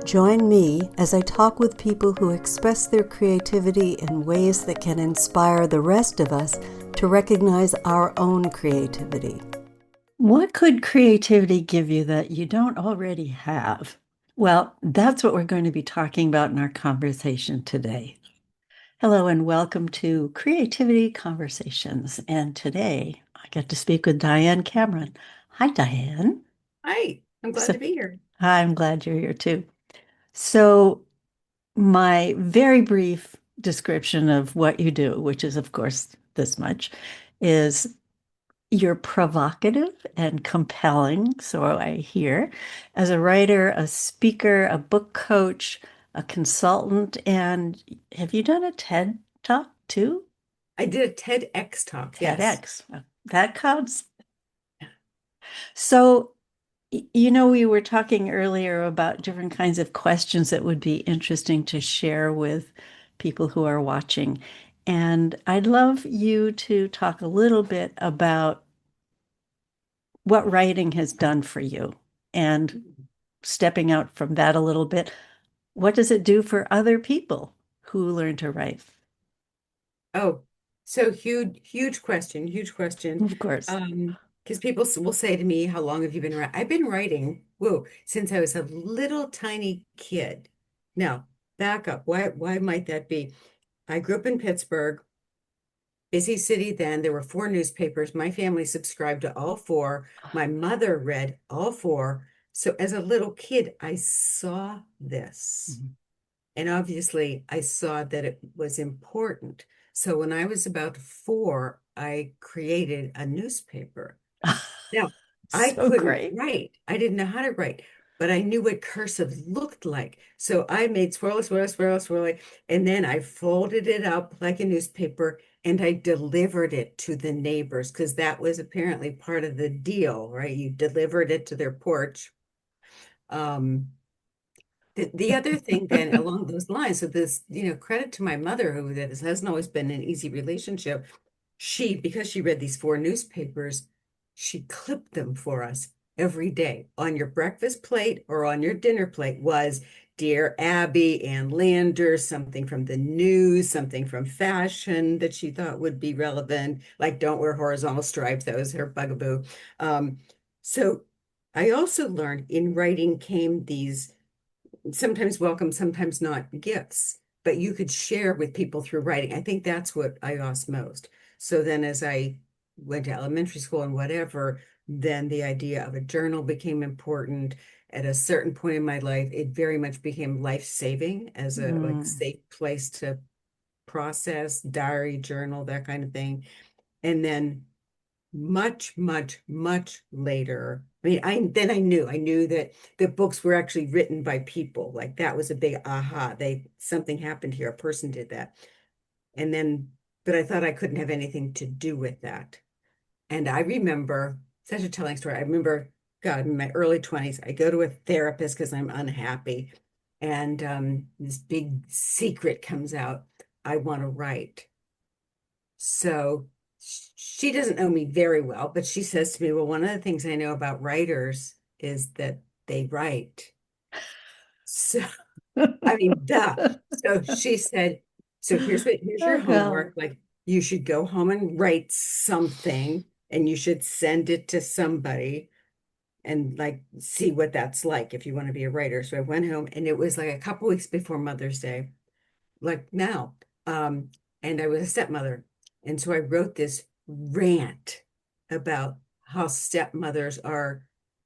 Join me as I talk with people who express their creativity in ways that can inspire the rest of us to recognize our own creativity. What could creativity give you that you don't already have? Well, that's what we're going to be talking about in our conversation today. Hello and welcome to Creativity Conversations. And today I get to speak with Diane Cameron. Hi, Diane. Hi, I'm glad So, to be here. I'm glad you're here too. So, my very brief description of what you do, which is, of course, this much, is you're provocative and compelling, so I hear, as a writer, a speaker, a book coach, a consultant, and have you done a TED Talk too? I did a TEDx talk, yes. TEDx. That counts. So, we were talking earlier about different kinds of questions that would be interesting to share with people who are watching. And I'd love you to talk a little bit about what writing has done for you and stepping out from that a little bit. What does it do for other people who learn to write? Oh, so huge question, huge question. Of course. Because people will say to me, how long have you been writing? I've been writing, whoa, since I was a little tiny kid. Now, back up. Why might that be? I grew up in Pittsburgh, busy city then. There were four newspapers. My family subscribed to all four. My mother read all four. So as a little kid, I saw this. Mhm. And obviously, I saw that it was important. So when I was about four, I created a newspaper. Now, I So couldn't great. write. I didn't know how to write, but I knew what cursive looked like. So I made swirl, swirl, swirl, swirl, and then I folded it up like a newspaper and I delivered it to the neighbors because that was apparently part of the deal, right? You delivered it to their porch. Um, the other thing then along those lines, so this, credit to my mother, who that hasn't always been an easy relationship. Because she read these four newspapers, she clipped them for us every day. On your breakfast plate or on your dinner plate was Dear Abby and Lander, something from the news, something from fashion that she thought would be relevant, like don't wear horizontal stripes. That was her bugaboo. So I also learned in writing came these sometimes welcome, sometimes not gifts, but you could share with people through writing. I think that's what I lost most. So then as I went to elementary school and whatever, then the idea of a journal became important. At a certain point in my life, it very much became life-saving as a like Mm. safe place to process, diary, journal, that kind of thing. And then much, much, much later. I mean, I knew that the books were actually written by people. Like that was a big aha. Something happened here. A person did that. And then, but I thought I couldn't have anything to do with that. And I remember such a telling story. I remember, God, in my early 20s, I go to a therapist because I'm unhappy. And this big secret comes out. I want to write. So she doesn't know me very well, but she says to me, well, one of the things I know about writers is that they write. So, I mean, duh. So she said, so here's your Oh, God. homework. Like you should go home and write something and you should send it to somebody and like see what that's like if you want to be a writer. So I went home and it was like a couple weeks before Mother's Day, like now. Um, and I was a stepmother. And so I wrote this rant about how stepmothers are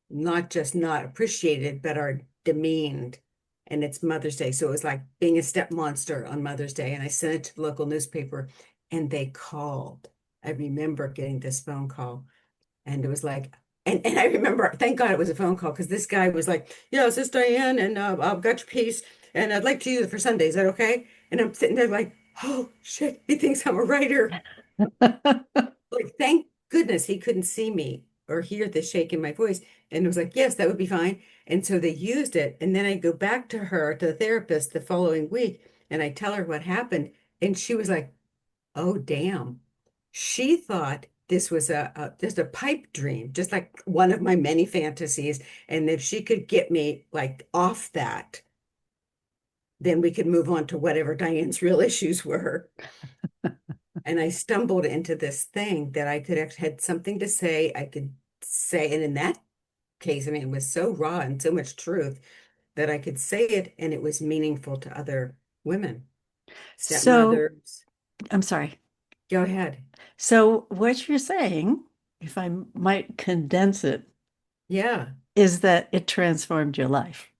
not just not appreciated, but are demeaned. And it's Mother's Day. So it was like being a step monster on Mother's Day. And I sent it to the local newspaper and they called. I remember getting this phone call and it was like, and I remember, thank God it was a phone call because this guy was like, yeah, this is Diane, and I've got your piece, and I'd like to use it for Sunday. Is that okay? And I'm sitting there like, oh shit, he thinks I'm a writer. Like, thank goodness he couldn't see me or hear the shake in my voice. And it was like, yes, that would be fine. And so they used it. And then I go back to her, to the therapist the following week, and I tell her what happened. And she was like, oh, damn. She thought this was just a pipe dream, just like one of my many fantasies. And if she could get me like off that, then we could move on to whatever Diane's real issues were. And I stumbled into this thing that I could actually had something to say. I could say, and in that case, I mean, it was so raw and so much truth that I could say it and it was meaningful to other women, So, stepmothers. I'm sorry. Go ahead. So, what you're saying, if I might condense it, Yeah, is that it transformed your life.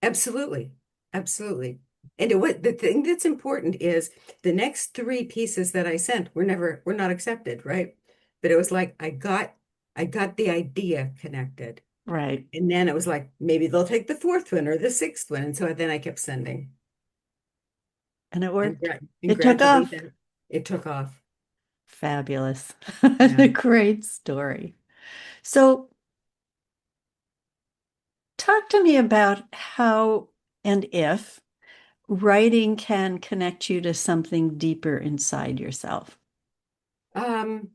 absolutely. Absolutely. And what the thing that's important is the next three pieces that I sent were not accepted, right? But it was like I got the idea connected. Right. And then it was like maybe they'll take the fourth one or the sixth one. And so then I kept sending. And it And, worked. and It took gradually off. then it took off. Fabulous. Yeah. A great story. So, talk to me about how and if writing can connect you to something deeper inside yourself. Um,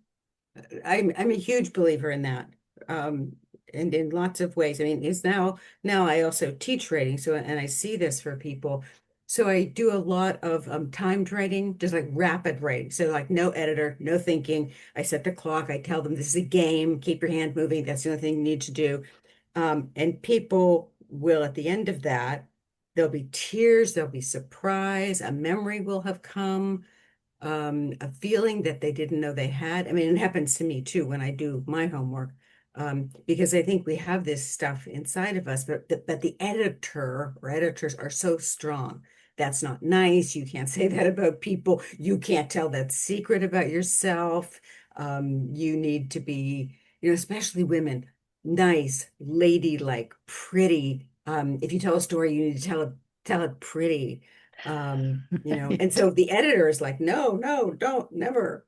I'm a huge believer in that. Um, and in lots of ways. I mean, is now I also teach writing, so and I see this for people. So I do a lot of timed writing, just like rapid writing. So like no editor, no thinking. I set the clock. I tell them this is a game. Keep your hand moving. That's the only thing you need to do. And people will, at the end of that, there'll be tears, there'll be surprise, a memory will have come, a feeling that they didn't know they had. I mean, it happens to me too when I do my homework, because I think we have this stuff inside of us, but the editor or editors are so strong. That's not nice. You can't say that about people. You can't tell that secret about yourself. You need to be, especially women, nice, ladylike, pretty. If you tell a story, you need to tell it pretty. And Right. so the editor is like, no, no, don't, never.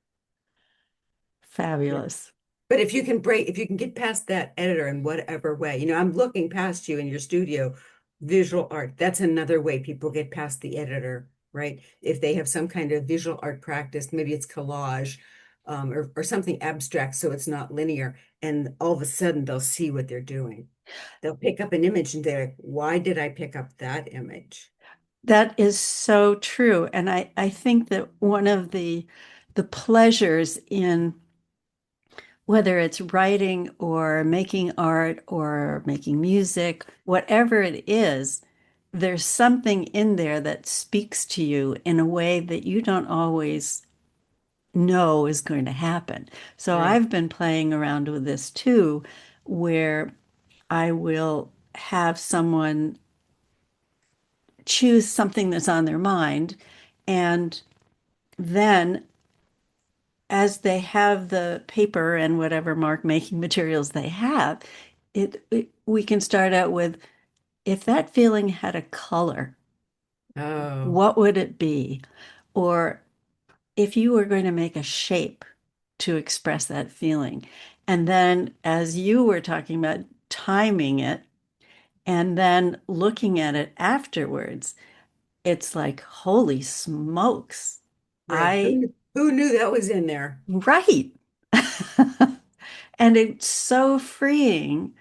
Yeah. Fabulous. But if you can get past that editor in whatever way, I'm looking past you in your studio, visual art, that's another way people get past the editor, right? If they have some kind of visual art practice, maybe it's collage, or something abstract, so it's not linear, and all of a sudden they'll see what they're doing. They'll pick up an image and they're like, why did I pick up that image? That is so true. And I think that one of the pleasures in whether it's writing or making art or making music, whatever it is, there's something in there that speaks to you in a way that you don't always know is going to happen. So Right, I've been playing around with this too, where I will have someone choose something that's on their mind, and then as they have the paper and whatever mark making materials they have, we can start out with if that feeling had a color, oh, what would it be? Or if you were going to make a shape to express that feeling. And then as you were talking about timing it and then looking at it afterwards, it's like, holy smokes. right. I, Who knew that was in there? right. And it's so freeing.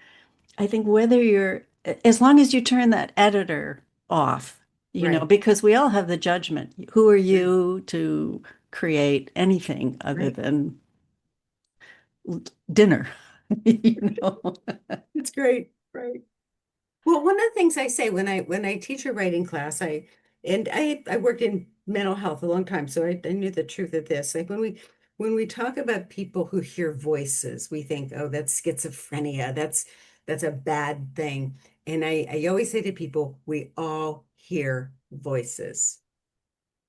I think whether you're, as long as you turn that editor off, Right, because we all have the judgment. Who are right, you to create anything other right. than dinner? You know? It's great, right. Well, one of the things I say when I teach a writing class, I worked in mental health a long time, so I knew the truth of this. Like when we talk about people who hear voices, we think, oh, that's schizophrenia. That's a bad thing. And I always say to people, we all hear voices.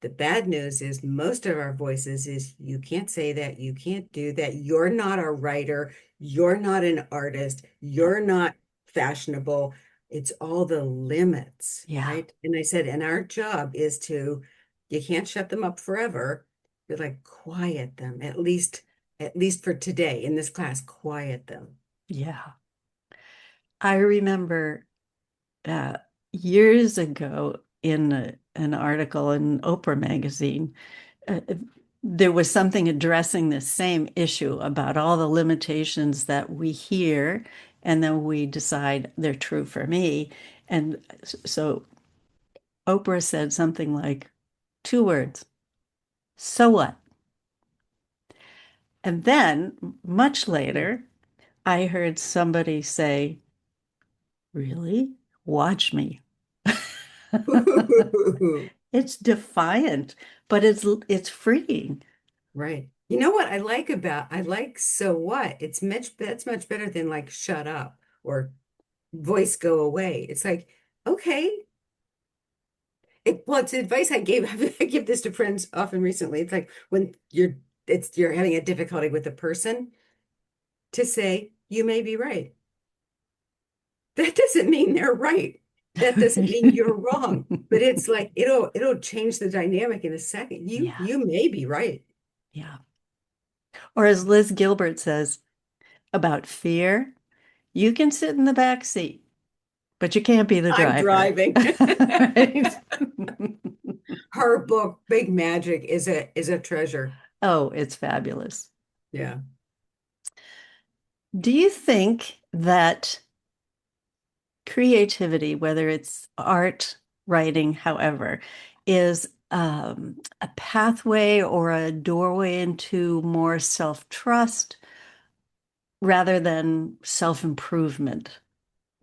The bad news is most of our voices is you can't say that, you can't do that, you're not a writer, you're not an artist, Yeah. you're not fashionable. It's all the limits, Yeah. right? And I said, and our job is you can't shut them up forever, but like quiet them, at least for today in this class, quiet them. Yeah. I remember uh, years ago in an article in Oprah magazine, there was something addressing this same issue about all the limitations that we hear and then we decide they're true for me. And so Oprah said something like 2 words, so what? And then much later, I heard somebody say, really? Watch me. It's defiant, but it's freeing. Right. You know what I like so what? That's much better than like shut up or voice go away. It's like, okay. Well, it's advice I gave. I give this to friends often recently. It's like when you're having a difficulty with a person to say, you may be right. That doesn't mean they're right. That doesn't mean you're wrong. But it's like it'll change the dynamic in a second. You Yeah, you may be right. yeah. Or as Liz Gilbert says about fear, you can sit in the back seat, but you can't be the I'm driver. driving. Right? Her book, Big Magic, is a treasure. Oh, it's fabulous. Yeah. Do you think that creativity, whether it's art, writing, however, is a pathway or a doorway into more self-trust rather than self-improvement?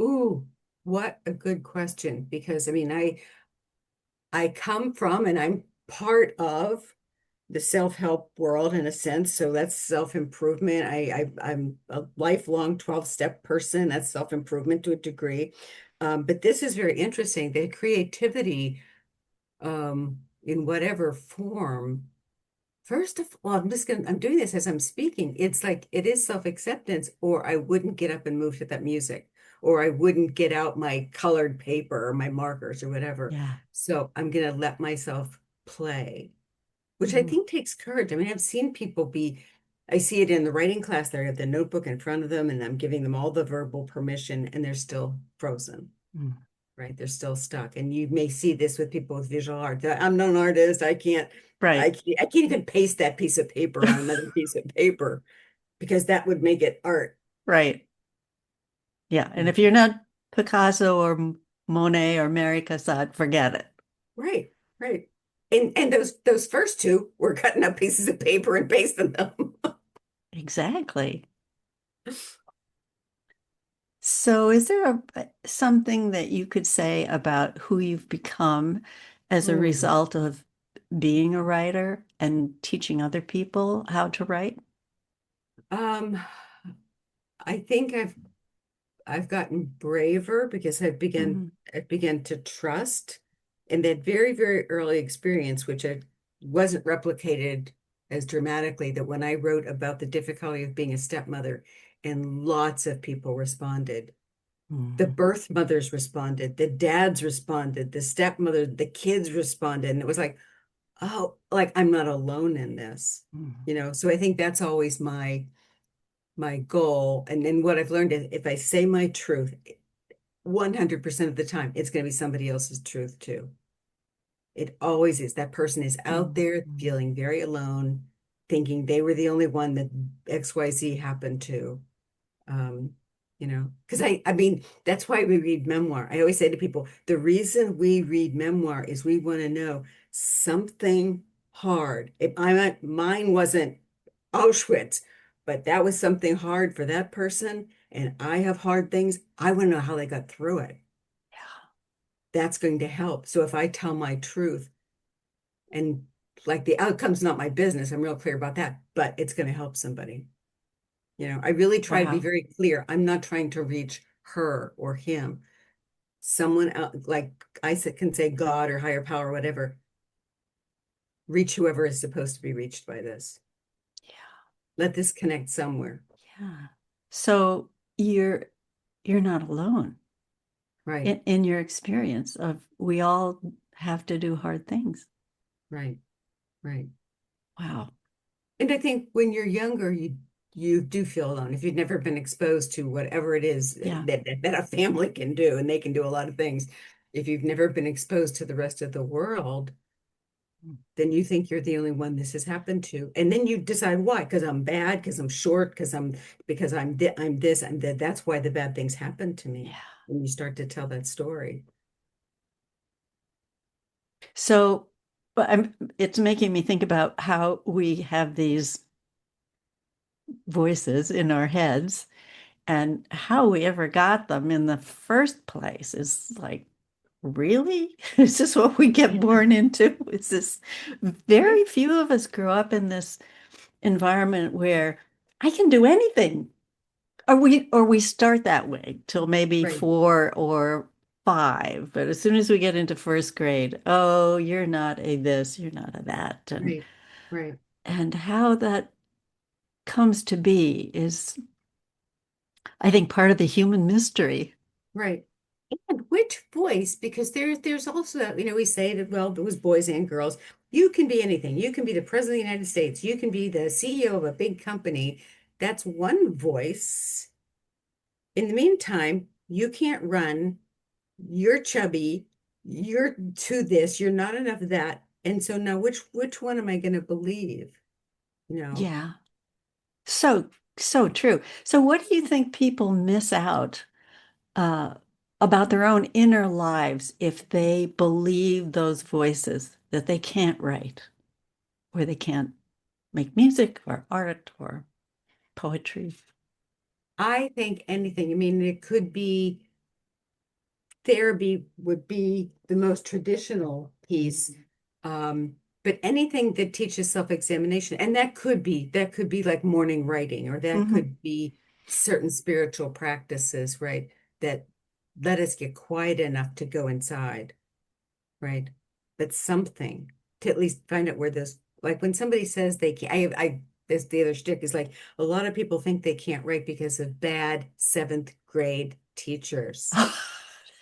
Ooh, what a good question. Because I mean, I come from and I'm part of the self-help world in a sense. So that's self-improvement. I'm a lifelong 12-step person. That's self-improvement to a degree. But this is very interesting. The creativity, in whatever form. First of all, I'm doing this as I'm speaking. It's like it is self-acceptance, or I wouldn't get up and move to that music, or I wouldn't get out my colored paper or my markers or whatever. Yeah. So I'm gonna let myself play, which I Mm, think takes courage. I mean, I see it in the writing class. They have the notebook in front of them, and I'm giving them all the verbal permission, and they're still frozen. mm. Right? They're still stuck. And you may see this with people with visual art. I'm not an artist. Right. I can't even paste that piece of paper on another piece of paper because that would make it art. Right. Yeah. And if you're not Picasso or Monet or Mary Cassatt, forget it. Right, right. And those first two were cutting up pieces of paper and pasting them. Exactly. So, is there something that you could say about who you've become as a Hmm. result of being a writer and teaching other people how to write? Um, I think I've gotten braver because Mhm. I've begun to trust in that very, very early experience, which I wasn't replicated as dramatically, that when I wrote about the difficulty of being a stepmother, and lots of people responded. The Mhm. birth mothers responded, the dads responded, the stepmother, the kids responded. And it was like, oh, like I'm not alone in this, Mhm. So I think that's always my goal. And then what I've learned is if I say my truth, 100% of the time, it's going to be somebody else's truth too. It always is. That person is out there Mhm. feeling very alone, thinking they were the only one that XYZ happened to. Um, because I mean, that's why we read memoir. I always say to people, the reason we read memoir is we want to know something hard. If mine wasn't Auschwitz, but that was something hard for that person, and I have hard things, I want to know how they got through it. Yeah. That's going to help. So if I tell my truth and like the outcome's not my business, I'm real clear about that, but it's going to help somebody. I really try to be Wow. very clear. I'm not trying to reach her or him. Someone else, like can say God or higher power, whatever, reach whoever is supposed to be reached by this. Yeah. Let this connect somewhere. Yeah. So you're not alone Right, in your experience of we all have to do hard things. right, right. Wow. And I think when you're younger, you do feel alone. If you've never been exposed to whatever it is Yeah. that a family can do, and they can do a lot of things. If you've never been exposed to the rest of the world, then you think you're the only one this has happened to. And then you decide why, because I'm bad, because I'm short, I'm this, I'm that. That's why the bad things happen to me. Yeah. And you start to tell that story. So, but it's making me think about how we have these voices in our heads and how we ever got them in the first place is like, really? Is this what we get Yeah, born into? Is this right, very few of us grow up in this environment where I can do anything. Or we start that way till maybe right, 4 or 5. But as soon as we get into first grade, oh, you're not a this, you're not a that. right, right, And how that comes to be is, I think, part of the human mystery. right. And which voice? Because there's also that, we say that, well, it was boys and girls. You can be anything. You can be the president of the United States. You can be the CEO of a big company. That's one voice. In the meantime, you can't run. You're chubby. You're to this. You're not enough of that. And so now which one am I going to believe? You know, Yeah. So, so true. So what do you think people miss out uh, about their own inner lives if they believe those voices that they can't write or they can't make music or art or poetry? I think anything. I mean, it could be therapy would be the most traditional piece. But anything that teaches self-examination, and that could be like morning writing, or that Hmm. could be certain spiritual practices, right? That let us get quiet enough to go inside, right? But something to at least find out where those, like when somebody says they can't, this the other shtick is like a lot of people think they can't write because of bad seventh grade teachers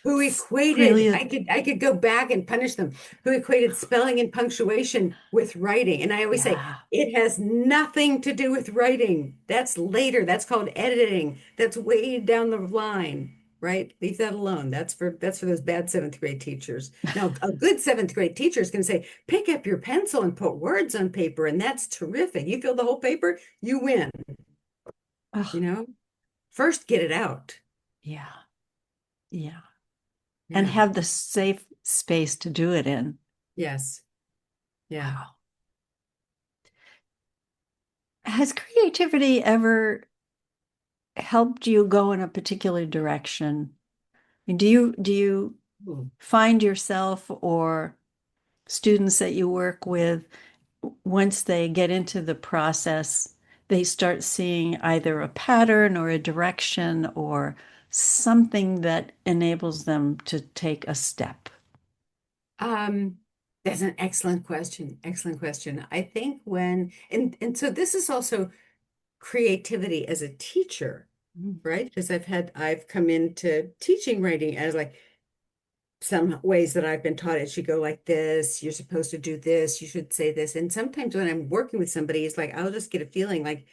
who It's equated, I brilliant. could I could go back and punish them, who equated spelling and punctuation with writing. And I always say Yeah. it has nothing to do with writing. That's later. That's called editing. That's way down the line, right? Leave that alone. That's for those bad seventh grade teachers. Now, a good seventh grade teacher is going to say, pick up your pencil and put words on paper, and that's terrific. You fill the whole paper, you win, you Oh, know? First, get it out. yeah. Yeah. And Yeah. have the safe space to do it in. Yes. Yeah. Wow. Has creativity ever helped you go in a particular direction? Do you Ooh. find yourself or students that you work with, once they get into the process, they start seeing either a pattern or a direction or something that enables them to take a step? Um, that's an excellent question. Excellent question. I think and so this is also creativity as a teacher, Mm. right? Because I've come into teaching writing as like some ways that I've been taught it should go like this, you're supposed to do this, you should say this. And sometimes when I'm working with somebody, it's like I'll just get a feeling like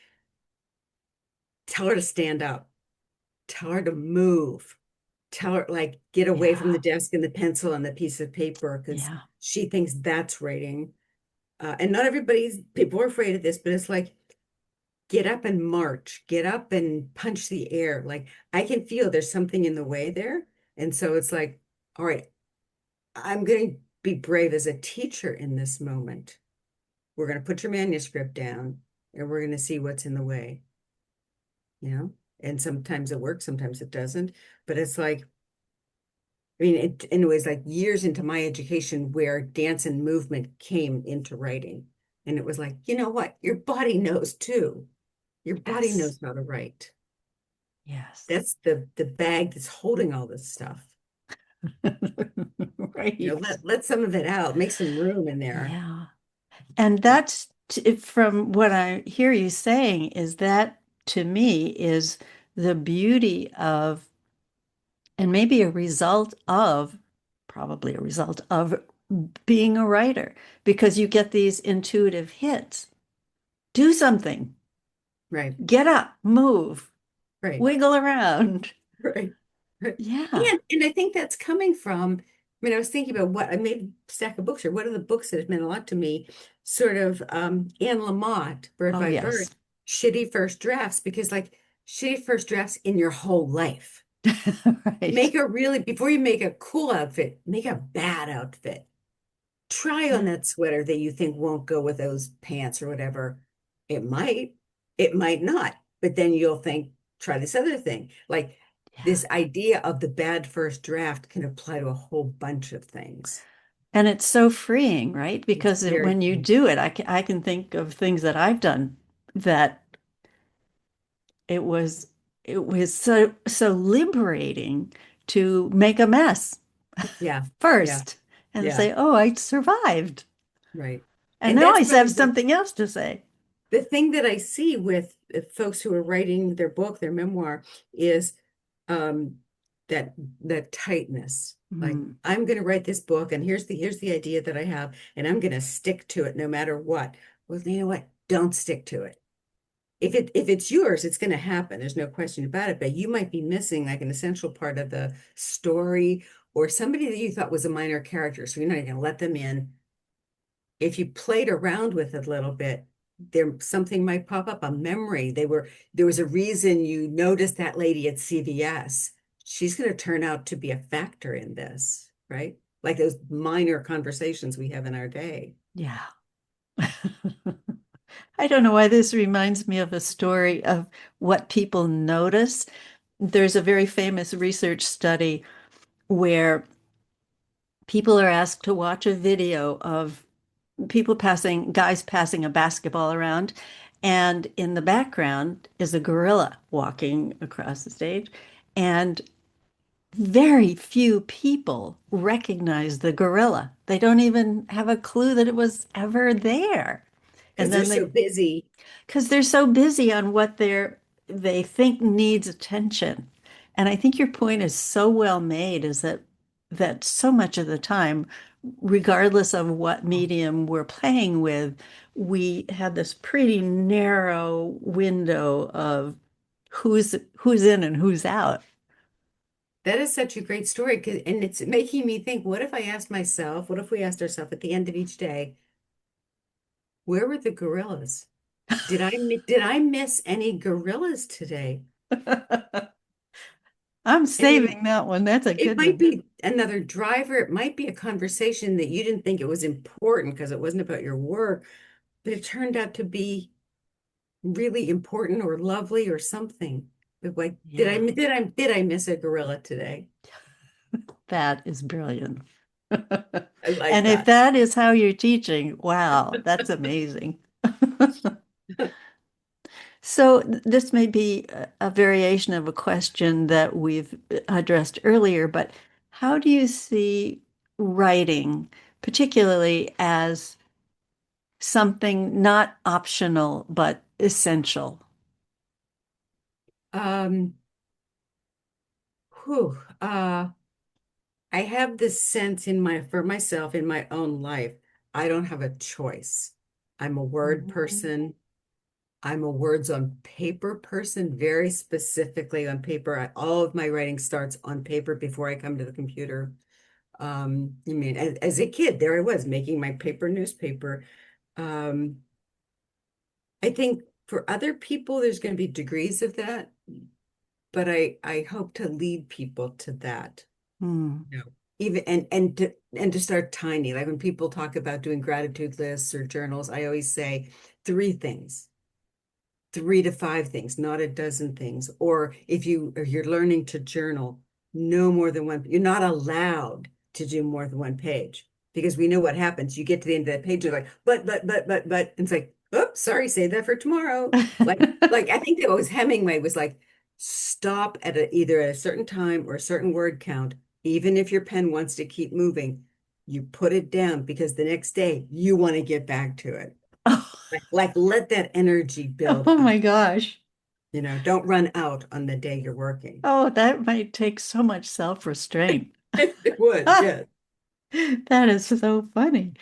tell her to stand up, tell her to move, tell her like get away from the Yeah. desk and the pencil and the piece of paper because Yeah. she thinks that's writing. And not everybody's people are afraid of this, but it's like get up and march, get up and punch the air. Like I can feel there's something in the way there. And so it's like, all right, I'm going to be brave as a teacher in this moment. We're going to put your manuscript down and we're going to see what's in the way, you know? And sometimes it works, sometimes it doesn't. But it's like, I mean, and it was like years into my education where dance and movement came into writing. And it was like, you know what? Your body knows too. Your body Yes. knows how to write. Yes. That's the bag that's holding all this stuff. Right. Let some of it out, make some room in there. Yeah. And that's from what I hear you saying, is that to me is the beauty of, and maybe a result of, probably a result of being a writer, because you get these intuitive hits. Do something, Right, get up, move, right, wiggle around. right, right. Yeah. And I think that's coming from, I mean, I was thinking about what I made a stack of books, or what are the books that have meant a lot to me? Sort of Anne Lamott, Bird Oh, by yes. Bird, shitty first drafts, because like shitty first drafts in your whole life. Right. Make a really, before you make a cool outfit, make a bad outfit. Try on Yeah. that sweater that you think won't go with those pants or whatever. It might, it might not, but then you'll think, try this other thing. Like Yeah. this idea of the bad first draft can apply to a whole bunch of things. And it's so freeing, right? It's Because very, when you do it, I can think of things that I've done that it was it was so liberating to make a mess yeah, yeah, first and yeah, say, "Oh, I survived." right. And And now that's I probably have something else to say. the thing that I see with folks who are writing their book, their memoir, is um, that that tightness. Like, Hmm. I'm going to write this book, and here's the idea that I have, and I'm going to stick to it no matter what. Well, you know what? Don't stick to it. If it's yours, it's going to happen. There's no question about it. But you might be missing like an essential part of the story, or somebody that you thought was a minor character, so you're not going to let them in. If you played around with it a little bit, there something might pop up, a memory. There was a reason you noticed that lady at CVS. She's going to turn out to be a factor in this, right? Like those minor conversations we have in our day. Yeah. I don't know why this reminds me of a story of what people notice. There's a very famous research study where people are asked to watch a video of guys passing a basketball around, and in the background is a gorilla walking across the stage, and very few people recognize the gorilla. They don't even have a clue that it was ever there. Because And they're then so they busy. because they're so busy on what they think needs attention. And I think your point is so well made is that so much of the time, regardless of what medium we're playing with, we have this pretty narrow window of who's in and who's out. That is such a great story, and it's making me think, what if I asked myself, what if we asked ourselves at the end of each day, where were the gorillas? Did I miss any gorillas today? I'm And you saving that one. That's a it good might one. be another driver, it might be a conversation that you didn't think it was important because it wasn't about your work, but it turned out to be really important or lovely or something. But like, Yeah, did I miss a gorilla today? that is brilliant. I like And if that. that is how you're teaching, wow, that's amazing. So this may be a variation of a question that we've addressed earlier, but how do you see writing, particularly as something not optional but essential? Um, whew, I have this sense for myself in my own life, I don't have a choice. I'm a word Mhm. person. I'm a words on paper person, very specifically on paper. All of my writing starts on paper before I come to the computer. I mean, as a kid, there I was making my paper newspaper. Um, I think for other people, there's going to be degrees of that, but I hope to lead people to that. Hmm. No. Even and to start tiny. Like when people talk about doing gratitude lists or journals, I always say three things. 3 to 5 things, not a dozen things. Or if you're learning to journal, no more than one. You're not allowed to do more than one page because we know what happens. You get to the end of that page, you're like, but. And it's like, oops, sorry, save that for tomorrow. Like I think that was Hemingway was like, stop at either at a certain time or a certain word count, even if your pen wants to keep moving, you put it down because the next day you want to get back to it. Like let that energy build Oh up. my gosh. Don't run out on the day you're working. Oh, that might take so much self-restraint. It would, yeah. That is so funny.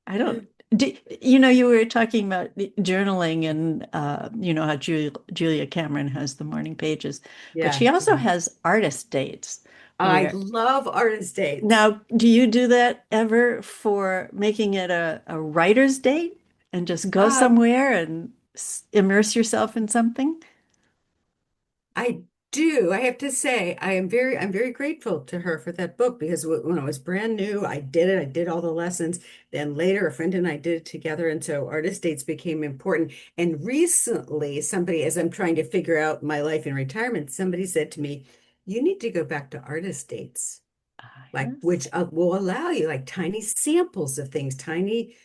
I don't, you were talking about the journaling and, how Julia Cameron has the morning pages, but Yeah, she also yeah. has artist dates I where, love artist dates. now, do you do that ever for making it a writer's date and just go Um, somewhere and immerse yourself in something? I do. I have to say, I'm very grateful to her for that book because when I was brand new, I did it. I did all the lessons. Then later, a friend and I did it together. And so artist dates became important. And recently, somebody, as I'm trying to figure out my life in retirement, somebody said to me, you need to go back to artist dates, like Yes. which will allow you like tiny samples of things, tiny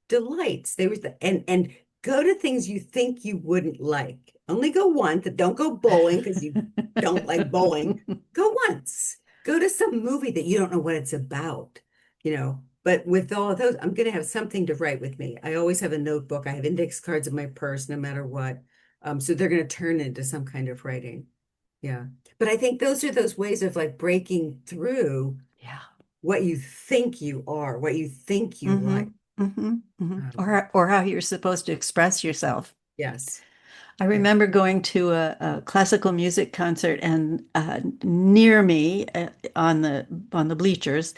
delights. They were and go to things you think you wouldn't like. Only go once. Don't go bowling because you don't like bowling. Go once. Go to some movie that you don't know what it's about, you know. But with all of those, I'm going to have something to write with me. I always have a notebook. I have index cards in my purse, no matter what. So they're going to turn into some kind of writing. Yeah. But I think those are those ways of like breaking through Yeah. what you think you are, what you think you Mm-hmm. like. Mm-hmm. Mm-hmm. Um, Or how you're supposed to express yourself. yes. I Yeah. remember going to a classical music concert, and near me on the bleachers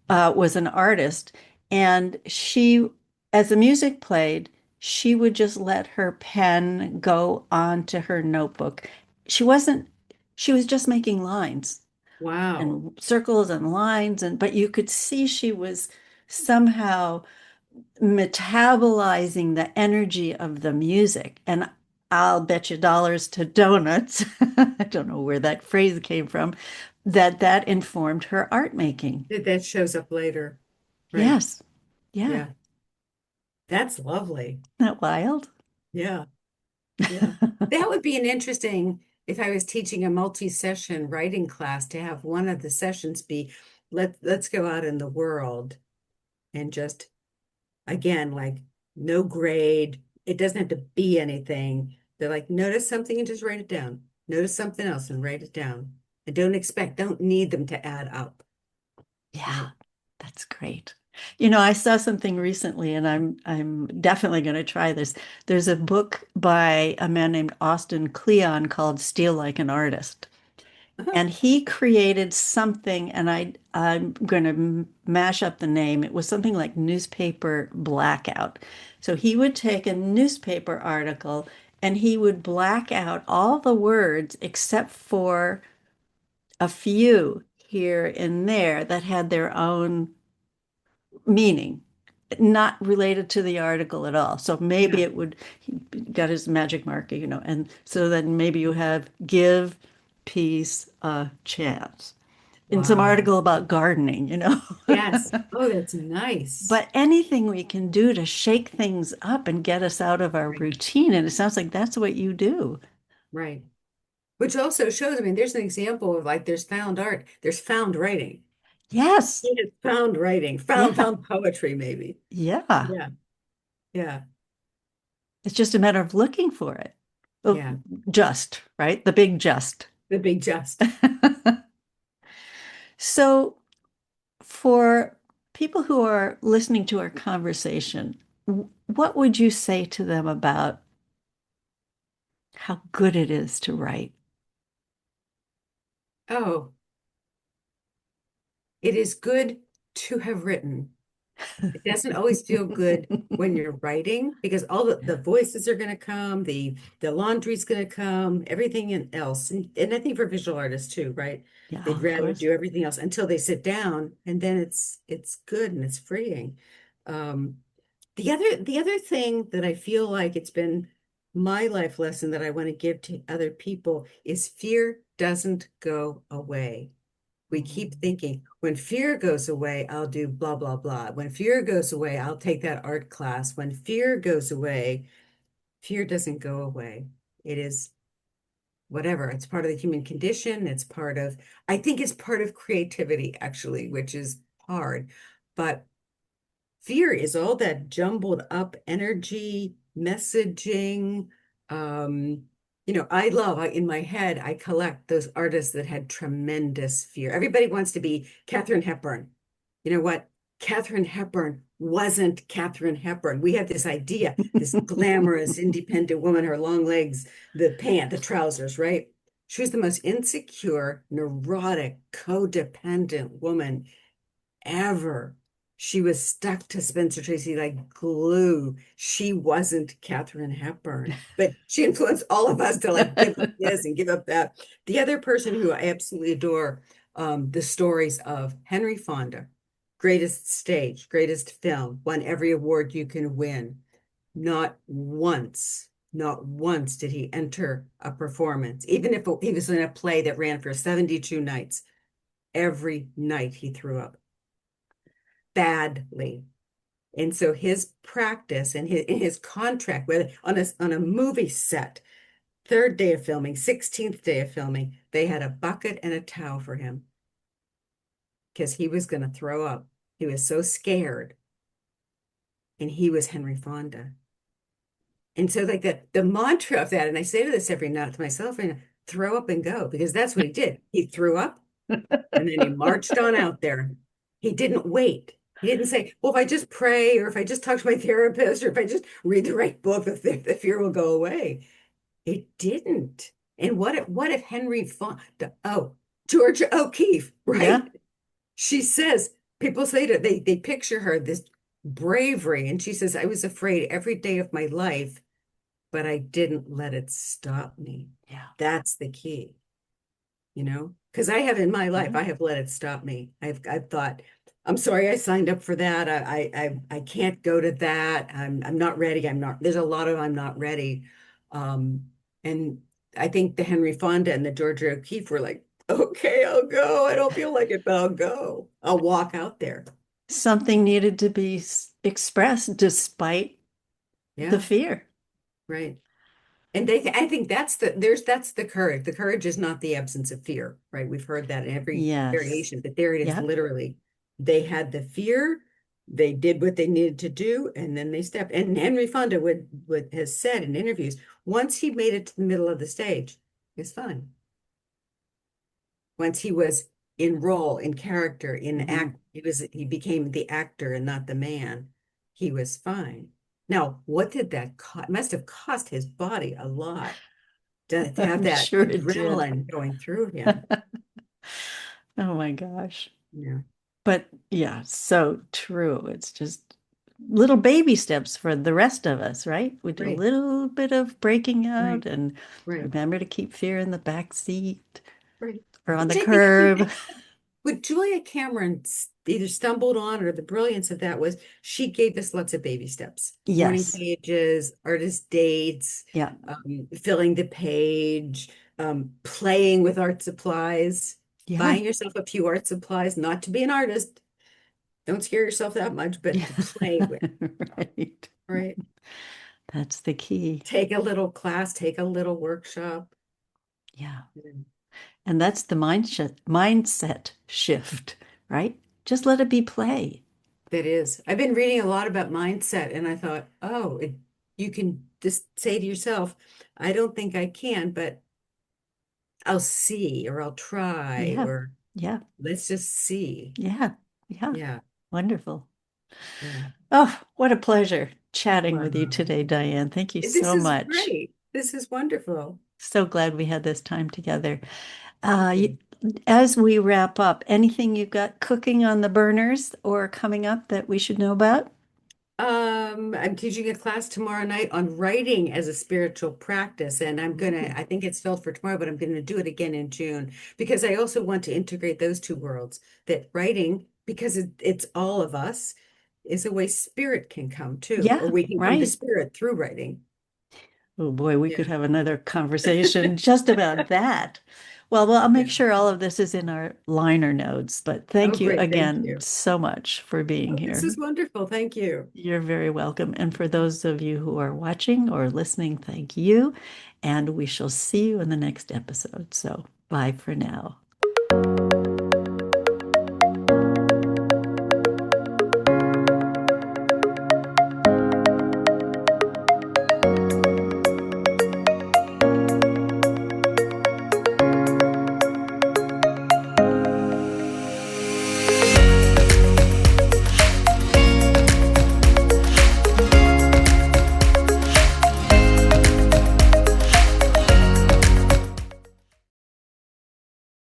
was an artist, and she, as the music played, she would just let her pen go onto her notebook. She wasn't, she was just making lines Wow. and circles and lines, and but you could see she was somehow metabolizing the energy of the music. And I'll bet you dollars to donuts, I don't know where that phrase came from, that that informed her art making. That shows up later. Right. Yes. Yeah. Yeah. That's lovely. Isn't that wild? Yeah. Yeah. That would be an interesting, if I was teaching a multi-session writing class, to have one of the sessions be let's go out in the world and just again, like no grade. It doesn't have to be anything. They're like, notice something and just write it down. Notice something else and write it down. And don't need them to add up. Yeah, Right. that's great. You know, I saw something recently, and I'm definitely going to try this. There's a book by a man named Austin Kleon called Steal Like an Artist. Uh-huh. And he created something, and I'm going to mash up the name. It was something like newspaper blackout. So he would take a newspaper article and he would black out all the words except for a few here and there that had their own meaning, not related to the article at all. So maybe Yeah. it would, he got his magic marker, you know, and so then maybe you have give peace a chance in some Wow. article about gardening, you know. Yes. Oh, that's nice. But anything we can do to shake things up and get us out of our Right. routine. And it sounds like that's what you do. Right. Which also shows, I mean, there's an example of like there's found art, there's found writing. Yes. It is found writing, Yeah. found poetry, maybe. Yeah. Yeah. Yeah. It's just a matter of looking for it. Well, Yeah. just, right? The big just. The big just. So, for people who are listening to our conversation, what would you say to them about how good it is to write? Oh, it is good to have written. It doesn't always feel good when you're writing because all the voices are going to come, the laundry's going to come, else. And I think for visual artists too, right? Yeah, They'd of rather course. do everything else until they sit down and then it's good and it's freeing. Um, the other thing that I feel like it's been my life lesson that I want to give to other people is fear doesn't go away. We keep Mm. thinking, when fear goes away, I'll do blah, blah, blah. When fear goes away, I'll take that art class. When fear goes away, fear doesn't go away. It is whatever. It's part of the human condition. I think it's part of creativity, actually, which is hard. But fear is all that jumbled up energy, messaging. Um, in my head, I collect those artists that had tremendous fear. Everybody wants to be Katharine Hepburn. You know what? Katharine Hepburn wasn't Katharine Hepburn. We have this idea, this glamorous, independent woman, her long legs, the trousers, right? She was the most insecure, neurotic, codependent woman ever. She was stuck to Spencer Tracy like glue. She wasn't Katharine Hepburn, but she influenced all of us to like give up this and give up that. The other person who I absolutely adore, the stories of Henry Fonda, greatest stage, greatest film, won every award you can win. Not once did he enter a performance, even if he was in a play that ran for 72 nights. Every night he threw up badly. And so his practice and his contract, whether on a movie set, third day of filming, 16th day of filming, they had a bucket and a towel for him because he was going to throw up. He was so scared. And he was Henry Fonda. And so like the mantra of that, and I say to this every night to myself, and throw up and go, because that's what he did. He threw up and then he marched on out there. He didn't wait. He didn't say, well, if I just pray or if I just talk to my therapist or if I just read the right book, the fear will go away. It didn't. And what if Henry Fonda, Georgia O'Keeffe, right? Yeah. She says, people say that they picture her this bravery, and she says, I was afraid every day of my life, but I didn't let it stop me. Yeah. That's the key, because I have in my life, Yeah. I have let it stop me. I've thought, I'm sorry I signed up for that. I can't go to that. I'm not ready. There's a lot of I'm not ready. And I think the Henry Fonda and the Georgia O'Keeffe were like, okay, I'll go. I don't feel like it, but I'll go. I'll walk out there. Something needed to be expressed despite the Yeah, fear. right. And I think that's the courage. The courage is not the absence of fear, right? We've heard that in every Yes. variation, but there it is Yeah. literally. They had the fear, they did what they needed to do, and then they stepped. And Henry Fonda would has said in interviews, once he made it to the middle of the stage, it's fine. Once he was in role, in character, in Mhm. act, he became the actor and not the man. He was fine. Now, what did that cost? It must have cost his body a lot to have I'm that sure it did. adrenaline going through him. Oh my gosh. Yeah, But yeah, so true. It's just little baby steps for the rest of us, right? We do a right, little bit of breaking out right, and right, remember to keep fear in the back seat right. or on the Which I think curb. what Julia Cameron either stumbled on or the brilliance of that was she gave us lots of baby steps, morning Yes. pages, artist dates, Yeah. filling the page, playing with art supplies, Yeah. buying yourself a few art supplies, not to be an artist. Don't scare yourself that much, but Yeah. to play with, Right. right? That's the key. Take a little class, take a little workshop. Yeah. Mm. And that's the mindset shift, right? Just let it be play. That is. I've been reading a lot about mindset, and I thought, oh, you can just say to yourself, I don't think I can, but I'll see, or I'll try, Yeah. or Yeah. let's just see. Yeah. Yeah. Yeah, Wonderful. yeah. Oh, what a pleasure chatting with you Wow. today, Diane. Thank you This so is much. great. This is wonderful. So glad we had this time together. Thank Uh, you. as we wrap up, anything you've got cooking on the burners or coming up that we should know about? I'm teaching a class tomorrow night on writing as a spiritual practice, and Ooh. I think it's filled for tomorrow, but I'm gonna do it again in June because I also want to integrate those two worlds, that writing, because it's all of us, is a way spirit can come too, or Yeah, we can come to right. spirit through writing. Oh boy, we Yeah. could have another conversation just about that. Well, I'll make Yeah. sure all of this is in our liner notes, but Oh, thank you great. Thank again you. so much for being Oh, this here. is wonderful. Thank you. You're very welcome. And for those of you who are watching or listening, thank you. And we shall see you in the next episode. So bye for now.